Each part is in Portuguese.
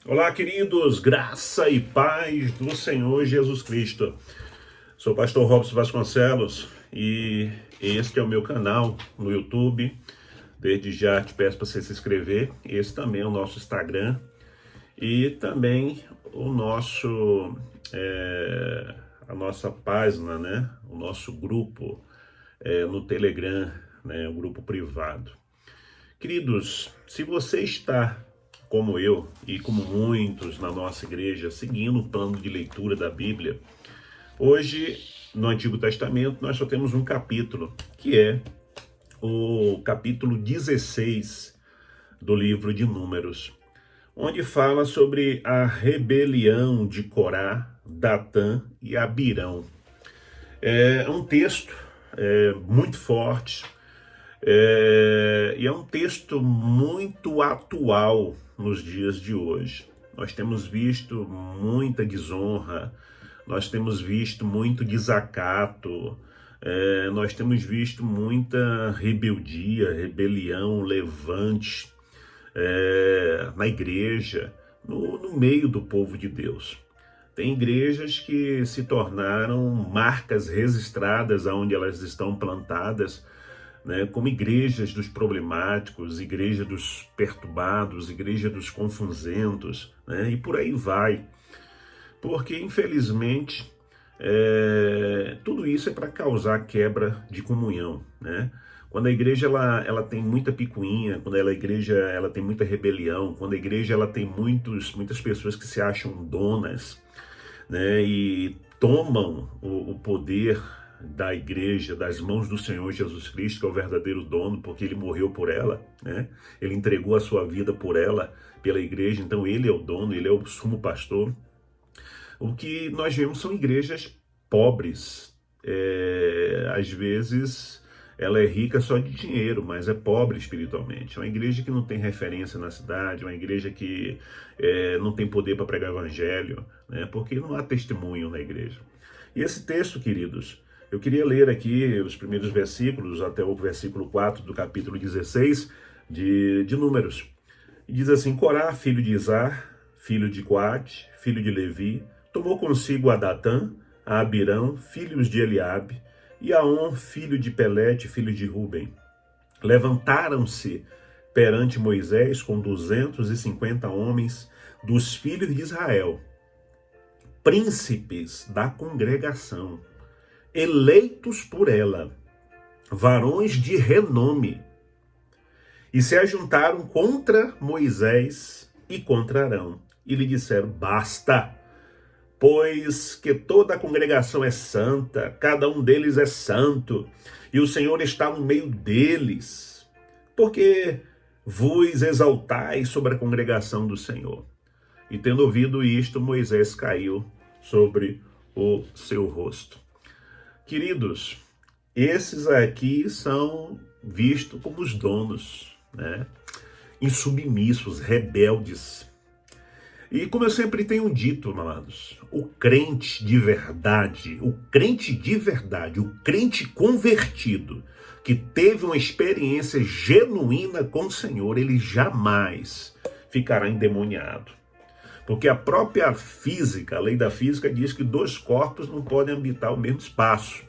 Olá, queridos, graça e paz do Senhor Jesus Cristo. Sou o pastor Robson Vasconcelos e este é o meu canal no YouTube. Desde já te peço para você se inscrever. Esse também é o nosso Instagram e também o nosso, a nossa página, né? O nosso grupo no Telegram, né? O grupo privado. Queridos, se você está como eu e como muitos na nossa igreja, seguindo o plano de leitura da Bíblia, hoje no Antigo Testamento nós só temos um capítulo, que é o capítulo 16 do livro de Números, onde fala sobre a rebelião de Corá, Datã e Abirão. É um texto muito forte, e é um texto muito atual nos dias de hoje. Nós temos visto muita desonra, nós temos visto muito desacato, nós temos visto muita rebeldia, rebelião, levante na igreja, no meio do povo de Deus. Tem igrejas que se tornaram marcas registradas aonde elas estão plantadas, né, como igrejas dos problemáticos, igreja dos perturbados, igreja dos confusentos, né, e por aí vai. Porque, infelizmente, tudo isso é para causar quebra de comunhão, né? Quando a igreja ela tem muita picuinha, quando a igreja ela tem muita rebelião, quando a igreja ela tem muitas pessoas que se acham donas, né, e tomam o poder da igreja das mãos do Senhor Jesus Cristo, que é o verdadeiro dono, porque ele morreu por ela, né? Ele entregou a sua vida por ela, pela igreja, então ele é o dono, ele é o sumo pastor. O que nós vemos são igrejas pobres. Às vezes ela é rica só de dinheiro, mas é pobre espiritualmente. É uma igreja que não tem referência na cidade, uma igreja que não tem poder para pregar o evangelho, né? Porque não há testemunho na igreja. E esse texto, queridos, eu queria ler aqui os primeiros versículos, até o versículo 4 do capítulo 16 de Números. E diz assim: Corá, filho de Izar, filho de Coate, filho de Levi, tomou consigo a Datã, a Abirão, filhos de Eliabe, e a On, filho de Pelete, filho de Ruben. Levantaram-se perante Moisés com 250 homens dos filhos de Israel, príncipes da congregação, eleitos por ela, varões de renome, e se ajuntaram contra Moisés e contra Arão, e lhe disseram: basta, pois que toda a congregação é santa, cada um deles é santo, e o Senhor está no meio deles, porque vos exaltais sobre a congregação do Senhor. E tendo ouvido isto, Moisés caiu sobre o seu rosto. Queridos, esses aqui são vistos como os donos, né? Insubmissos, rebeldes. E como eu sempre tenho dito, amados, o crente de verdade, o crente convertido, que teve uma experiência genuína com o Senhor, ele jamais ficará endemoniado. Porque a própria física, a lei da física, diz que dois corpos não podem habitar o mesmo espaço.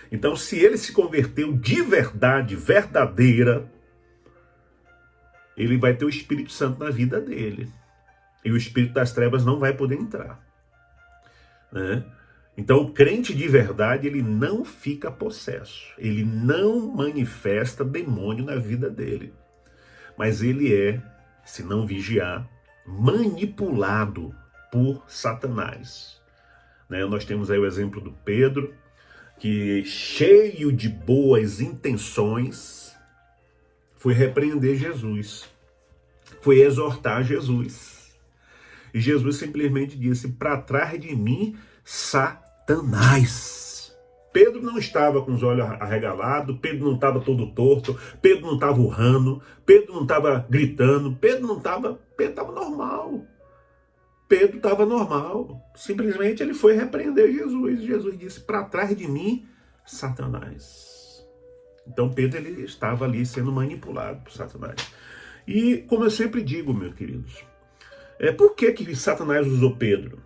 Então, se ele se converteu de verdade, verdadeira, ele vai ter o Espírito Santo na vida dele. E o espírito das trevas não vai poder entrar, né? Então, o crente de verdade, ele não fica possesso. Ele não manifesta demônio na vida dele. Mas ele é, se não vigiar, manipulado por Satanás, né? Nós temos aí o exemplo do Pedro, que cheio de boas intenções foi repreender Jesus, foi exortar Jesus. E Jesus simplesmente disse: para trás de mim, Satanás. Pedro não estava com os olhos arregalados, Pedro não estava todo torto, Pedro não estava urrando, Pedro não estava gritando, Pedro estava normal. Pedro estava normal. Simplesmente ele foi repreender Jesus. Jesus disse: para trás de mim, Satanás. Então Pedro ele estava ali sendo manipulado por Satanás. E como eu sempre digo, meus queridos, Por que Satanás usou Pedro?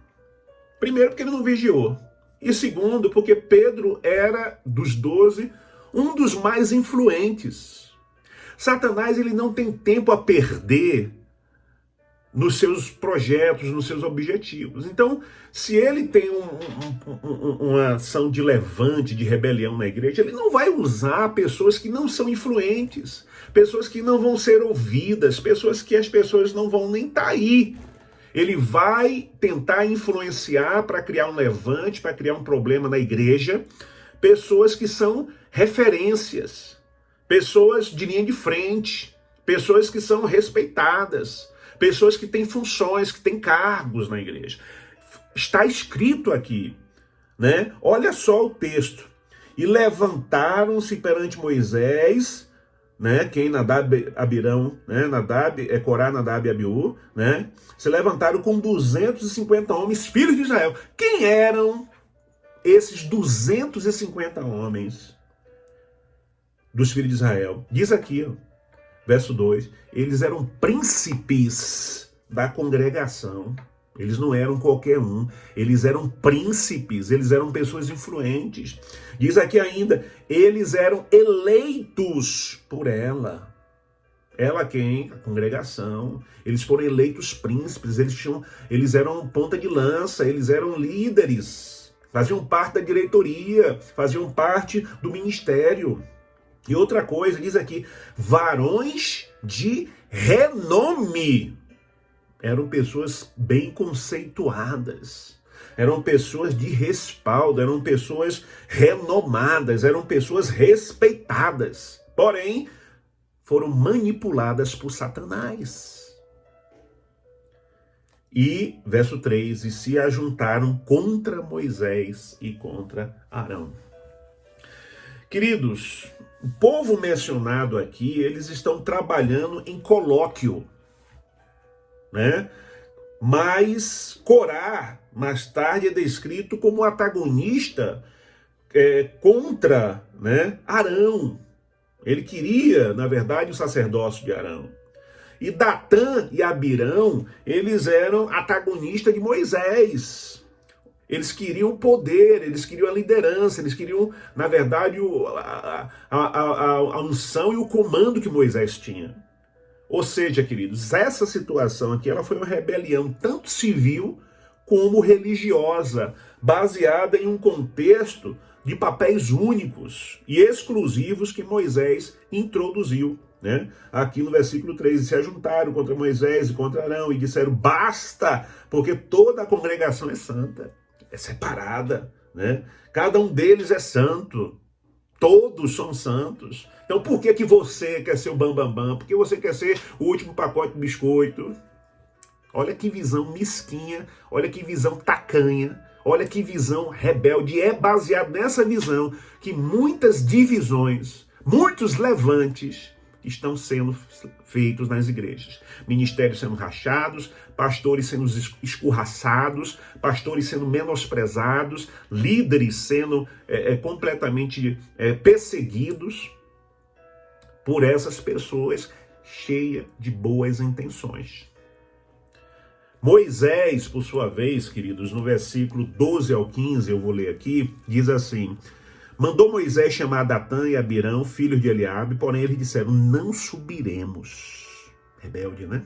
Primeiro, porque ele não vigiou. E segundo, porque Pedro era, dos 12, um dos mais influentes. Satanás, ele não tem tempo a perder nos seus projetos, nos seus objetivos. Então, se ele tem uma ação de levante, de rebelião na igreja, ele não vai usar pessoas que não são influentes, pessoas que não vão ser ouvidas, pessoas que as pessoas não vão nem estar aí. Ele vai tentar influenciar para criar um levante, para criar um problema na igreja, pessoas que são referências, pessoas de linha de frente, pessoas que são respeitadas, pessoas que têm funções, que têm cargos na igreja. Está escrito aqui, né? Olha só o texto. E levantaram-se perante Moisés, né? Quem? Nadab, Abirão, né? Corá, Nadab e Abiú, né? Se levantaram com 250 homens, filhos de Israel. Quem eram esses 250 homens dos filhos de Israel? Diz aqui, ó, verso 2, eles eram príncipes da congregação. Eles não eram qualquer um, eles eram príncipes, eles eram pessoas influentes. Diz aqui ainda, eles eram eleitos por ela. Ela quem? A congregação. Eles foram eleitos príncipes, eles eram ponta de lança, eles eram líderes, faziam parte da diretoria, faziam parte do ministério. E outra coisa, diz aqui, varões de renome. Eram pessoas bem conceituadas, eram pessoas de respaldo, eram pessoas renomadas, eram pessoas respeitadas. Porém, foram manipuladas por Satanás. E, verso 3, e se ajuntaram contra Moisés e contra Arão. Queridos, o povo mencionado aqui, eles estão trabalhando em colóquio, né? Mas Corá, mais tarde, é descrito como antagonista contra, né, Arão. Ele queria, na verdade, o sacerdócio de Arão. E Datã e Abirão, eles eram antagonistas de Moisés. Eles queriam o poder, eles queriam a liderança, eles queriam, na verdade, a unção e o comando que Moisés tinha. Ou seja, queridos, essa situação aqui, ela foi uma rebelião tanto civil como religiosa, baseada em um contexto de papéis únicos e exclusivos que Moisés introduziu, né? Aqui no versículo 3, se ajuntaram contra Moisés e contra Arão e disseram, basta, porque toda a congregação é santa, é separada, né? Cada um deles é santo, todos são santos. Então por que você quer ser o bambambam? Por que você quer ser o último pacote de biscoito? Olha que visão mesquinha, olha que visão tacanha, olha que visão rebelde. É baseado nessa visão que muitas divisões, muitos levantes estão sendo feitos nas igrejas. Ministérios sendo rachados, pastores sendo escorraçados, pastores sendo menosprezados, líderes sendo completamente perseguidos por essas pessoas cheias de boas intenções. Moisés, por sua vez, queridos, no versículo 12 ao 15, eu vou ler aqui, diz assim, mandou Moisés chamar Datã e Abirão, filhos de Eliabe, porém eles disseram, não subiremos. Rebelde, né?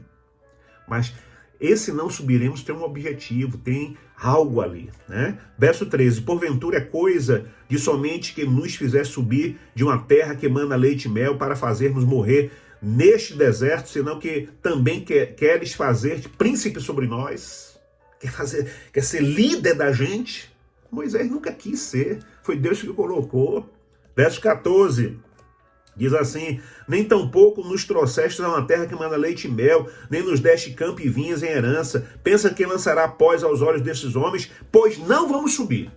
Mas esse não subiremos tem um objetivo, tem algo ali, né? Verso 13, porventura é coisa de somente que nos fizer subir de uma terra que emana leite e mel para fazermos morrer neste deserto, senão que também queres fazer príncipe sobre nós? Quer ser líder da gente? Moisés nunca quis ser, foi Deus que o colocou. Verso 14, diz assim, nem tampouco nos trouxestes a uma terra que manda leite e mel, nem nos deste campo e vinhas em herança. Pensa que lançará pós aos olhos desses homens, pois não vamos subir.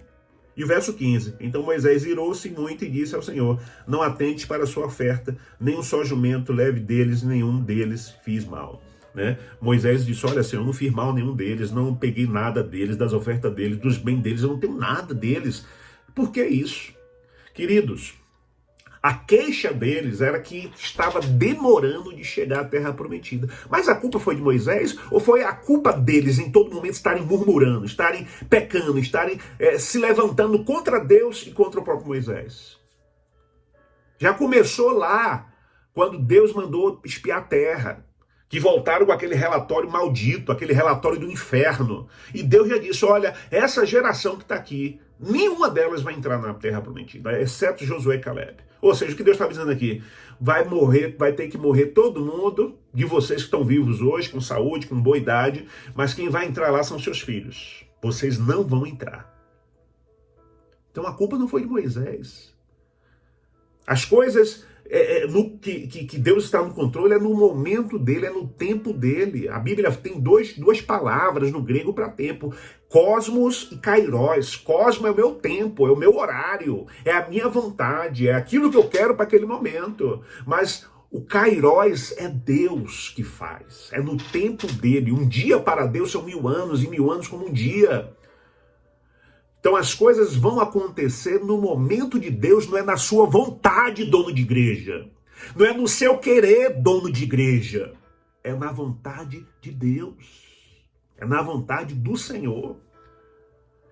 E o verso 15, então Moisés irou-se muito e disse ao Senhor, não atente para a sua oferta, nem um só jumento leve deles, nenhum deles fiz mal. Né? Moisés disse, olha Senhor, eu não fiz mal nenhum deles, não peguei nada deles, das ofertas deles, dos bens deles, eu não tenho nada deles. Por que isso? Queridos, A queixa deles era que estava demorando de chegar à terra prometida. Mas a culpa foi de Moisés ou foi a culpa deles em todo momento estarem murmurando, estarem pecando, estarem se levantando contra Deus e contra o próprio Moisés? Já começou lá, quando Deus mandou espiar a terra, que voltaram com aquele relatório maldito, aquele relatório do inferno. E Deus já disse, olha, essa geração que está aqui, nenhuma delas vai entrar na terra prometida, exceto Josué e Caleb. Ou seja, o que Deus está dizendo aqui, vai morrer, vai ter que morrer todo mundo de vocês que estão vivos hoje, com saúde, com boa idade, mas quem vai entrar lá são seus filhos. Vocês não vão entrar. Então a culpa não foi de Moisés. As coisas que Deus está no controle é no momento dele, é no tempo dele. A Bíblia tem duas palavras no grego para tempo, cosmos e kairos. Cosmo é o meu tempo, é o meu horário, é a minha vontade, é aquilo que eu quero para aquele momento. Mas o kairos é Deus que faz, é no tempo dele. Um dia para Deus são 1000 anos, e 1000 anos como um dia. Então as coisas vão acontecer no momento de Deus, não é na sua vontade, dono de igreja. Não é no seu querer, dono de igreja. É na vontade de Deus. É na vontade do Senhor.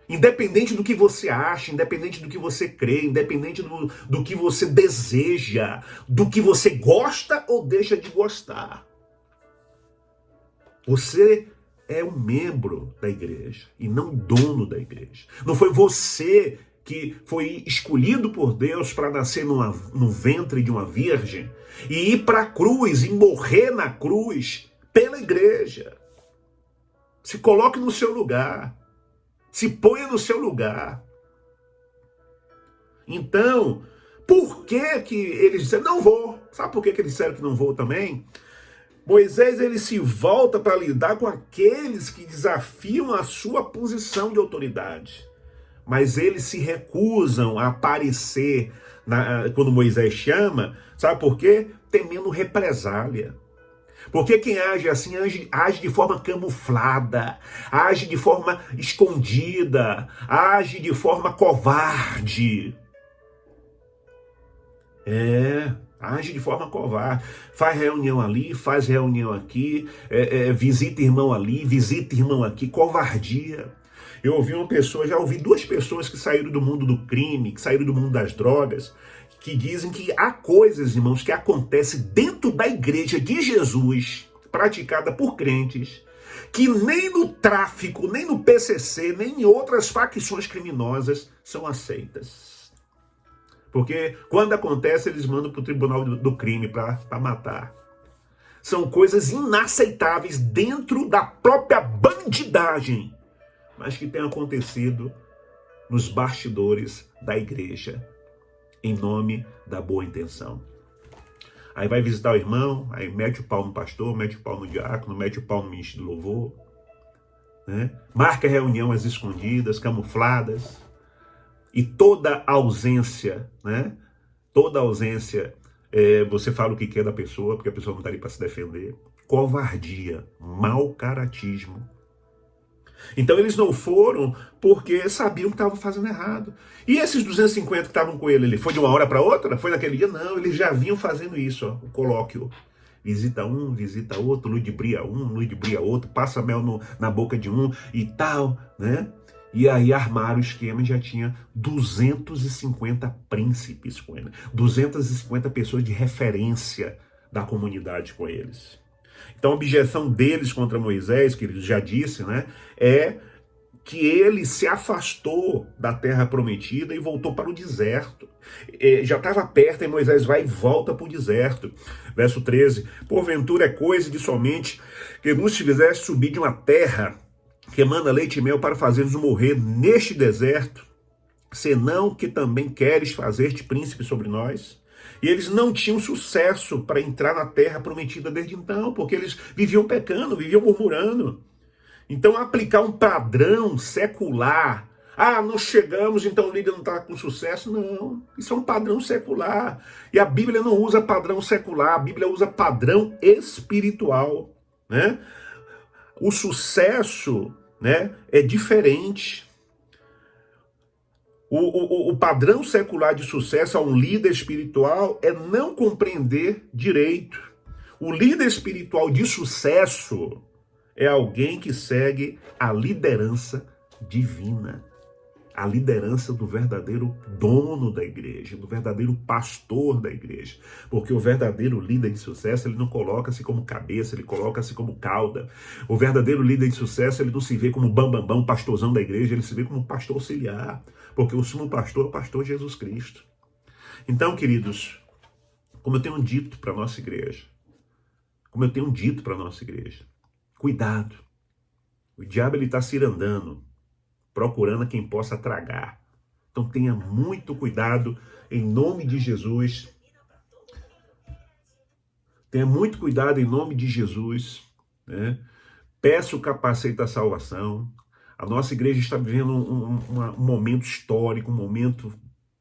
Independente do que você acha, independente do que você crê, independente do que você deseja, do que você gosta ou deixa de gostar. Você é um membro da igreja e não dono da igreja. Não foi você que foi escolhido por Deus para nascer no ventre de uma virgem e ir para a cruz e morrer na cruz pela igreja. Se coloque no seu lugar. Se ponha no seu lugar. Então, por que eles disseram, não vou? Sabe por que eles disseram que não vou também? Moisés, ele se volta para lidar com aqueles que desafiam a sua posição de autoridade. Mas eles se recusam a aparecer quando Moisés chama. Sabe por quê? Temendo represália. Porque quem age assim, age de forma camuflada, age de forma escondida, age de forma covarde. Age de forma covarde, faz reunião ali, faz reunião aqui, visita irmão ali, visita irmão aqui, covardia. Eu ouvi já ouvi 2 pessoas que saíram do mundo do crime, que saíram do mundo das drogas, que dizem que há coisas, irmãos, que acontecem dentro da igreja de Jesus, praticada por crentes, que nem no tráfico, nem no PCC, nem em outras facções criminosas são aceitas. Porque quando acontece, eles mandam para o tribunal do crime para matar. São coisas inaceitáveis dentro da própria bandidagem, mas que tem acontecido nos bastidores da igreja, em nome da boa intenção. Aí vai visitar o irmão, aí mete o pau no pastor, mete o pau no diácono, mete o pau no ministro do louvor, né? Marca reunião às escondidas, camufladas. E toda ausência, né? Toda ausência, você fala o que quer da pessoa, porque a pessoa não está ali para se defender. Covardia, mau caratismo. Então eles não foram porque sabiam que estavam fazendo errado. E esses 250 que estavam com ele foi de uma hora para outra? Foi naquele dia? Não, eles já vinham fazendo isso, ó, o colóquio. Visita um, visita outro, ludibria um, ludibria outro, passa mel na boca de um e tal, né? E aí armaram o esquema e já tinha 250 príncipes com ele. 250 pessoas de referência da comunidade com eles. Então a objeção deles contra Moisés, que ele já disse, né, é que ele se afastou da terra prometida e voltou para o deserto. Já estava perto e Moisés vai e volta para o deserto. Verso 13, porventura é coisa de somente que nos fizesse subir de uma terra que manda leite e mel para fazer-nos morrer neste deserto, senão que também queres fazer-te príncipe sobre nós? E eles não tinham sucesso para entrar na terra prometida desde então, porque eles viviam pecando, viviam murmurando. Então aplicar um padrão secular, nós chegamos, então o líder não está com sucesso, não, isso é um padrão secular. E a Bíblia não usa padrão secular, a Bíblia usa padrão espiritual, né? O sucesso, né, é diferente. O padrão secular de sucesso a um líder espiritual é não compreender direito. O líder espiritual de sucesso é alguém que segue a liderança divina, a liderança do verdadeiro dono da igreja, do verdadeiro pastor da igreja. Porque o verdadeiro líder de sucesso, ele não coloca-se como cabeça, ele coloca-se como cauda. O verdadeiro líder de sucesso, ele não se vê como bambambam, pastorzão da igreja, ele se vê como pastor auxiliar. Porque o sumo pastor é o pastor Jesus Cristo. Então, queridos, como eu tenho dito para a nossa igreja, cuidado. O diabo está cirandando, procurando a quem possa tragar. Então tenha muito cuidado em nome de Jesus. Tenha muito cuidado em nome de Jesus, né? Peça o capacete da salvação. A nossa igreja está vivendo um momento histórico, um momento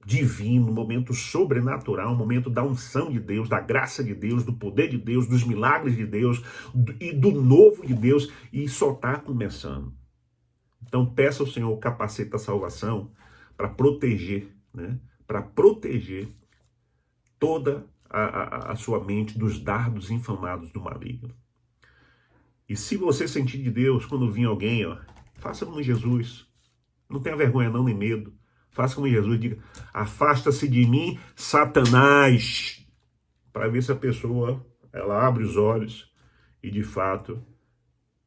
divino, um momento sobrenatural, um momento da unção de Deus, da graça de Deus, do poder de Deus, dos milagres de Deus e do novo de Deus, e só está começando. Então peça ao Senhor o capacete da salvação para proteger, né? Para proteger toda a sua mente dos dardos inflamados do maligno. E se você sentir de Deus, quando vir alguém, ó, faça como Jesus. Não tenha vergonha não, nem medo. Faça como Jesus, diga, afasta-se de mim, Satanás. Para ver se a pessoa, ela abre os olhos e de fato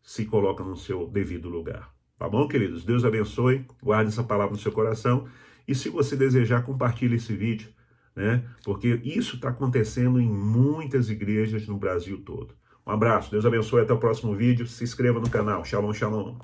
se coloca no seu devido lugar. Tá bom, queridos? Deus abençoe, guarde essa palavra no seu coração. E se você desejar, compartilhe esse vídeo, né? Porque isso está acontecendo em muitas igrejas no Brasil todo. Um abraço, Deus abençoe, até o próximo vídeo. Se inscreva no canal. Shalom, shalom.